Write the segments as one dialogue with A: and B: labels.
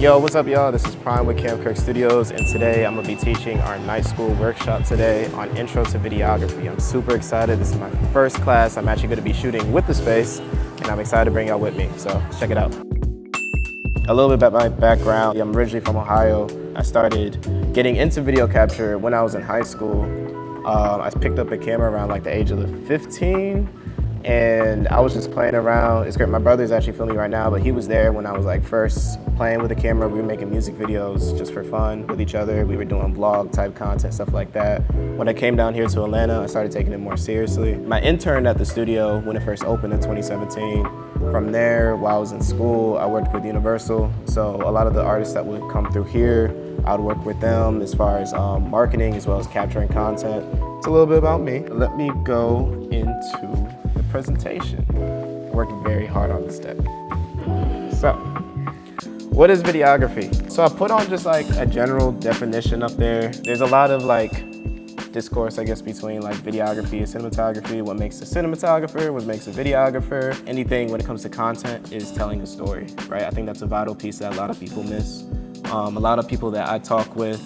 A: Yo, what's up y'all? This is Prime with Kirk Studios, and today I'm going to be teaching our night school workshop today on Intro to Videography. I'm super excited. This is my first class. I'm actually going to be shooting with the space, and I'm excited to bring y'all with me, so check it out. A little bit about my background. I'm originally from Ohio. I started getting into video capture when I was in high school. I picked up a camera around like the age of 15. And I was just playing around. It's great. My brother's actually filming right now, but he was there when I was like first playing with the camera. We were making music videos just for fun with each other. We were doing vlog type content, stuff like that. When I came down here to Atlanta, I started taking it more seriously. My intern at the studio when it first opened in 2017. From there, while I was in school, I worked with Universal. So a lot of the artists that would come through here, I would work with them as far as marketing as well as capturing content. It's a little bit about me. Let me go into the presentation. I worked very hard on this deck. So, what is videography? So I put on just like a general definition up there. There's a lot of like discourse, I guess, between like videography and cinematography. What makes a cinematographer, what makes a videographer. Anything when it comes to content is telling a story, right? I think that's a vital piece that a lot of people miss. A lot of people that I talk with,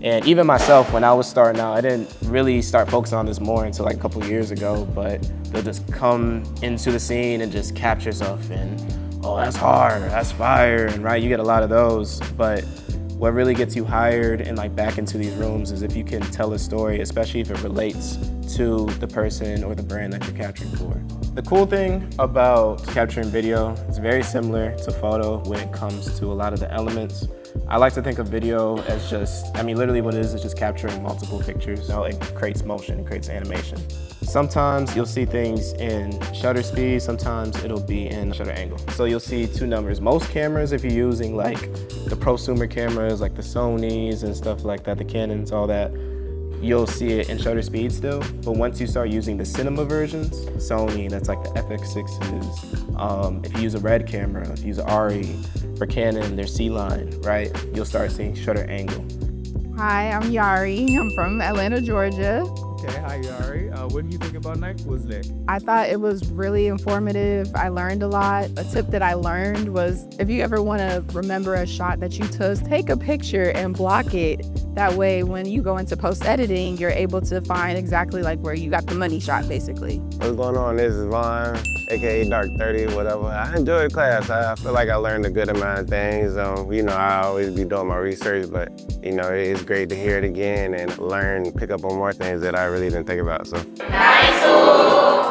A: and even myself, when I was starting out, I didn't really start focusing on this more until like a couple years ago, but they'll just come into the scene and just capture stuff and, oh, that's hard, that's fire, and right, you get a lot of those, but what really gets you hired and like back into these rooms is if you can tell a story, especially if it relates to the person or the brand that you're capturing for. The cool thing about capturing video is very similar to photo when it comes to a lot of the elements. I like to think of video as just, literally what it is just capturing multiple pictures. You know, it creates motion, it creates animation. Sometimes you'll see things in shutter speed, sometimes it'll be in shutter angle. So you'll see two numbers. Most cameras, if you're using like the prosumer cameras, like the Sonys and stuff like that, the Canons, all that, you'll see it in shutter speed still. But once you start using the cinema versions, Sony, that's like the FX6s. If you use a red camera, if you use an RE, for Canon, their C-line, right? You'll start seeing shutter angle.
B: Hi, I'm Yari. I'm from Atlanta, Georgia.
C: Okay, hi Yari. What do you think about night school today?
B: I thought it was really informative. I learned a lot. A tip that I learned was if you ever want to remember a shot that you took, take a picture and block it. That way, when you go into post-editing, you're able to find exactly like where you got the money shot, basically.
D: What's going on? This is Vaughn, aka Dark 30, whatever. I enjoyed class. I feel like I learned a good amount of things. I always be doing my research, but it's great to hear it again and learn, pick up on more things that I really didn't think about. So.
E: Nice.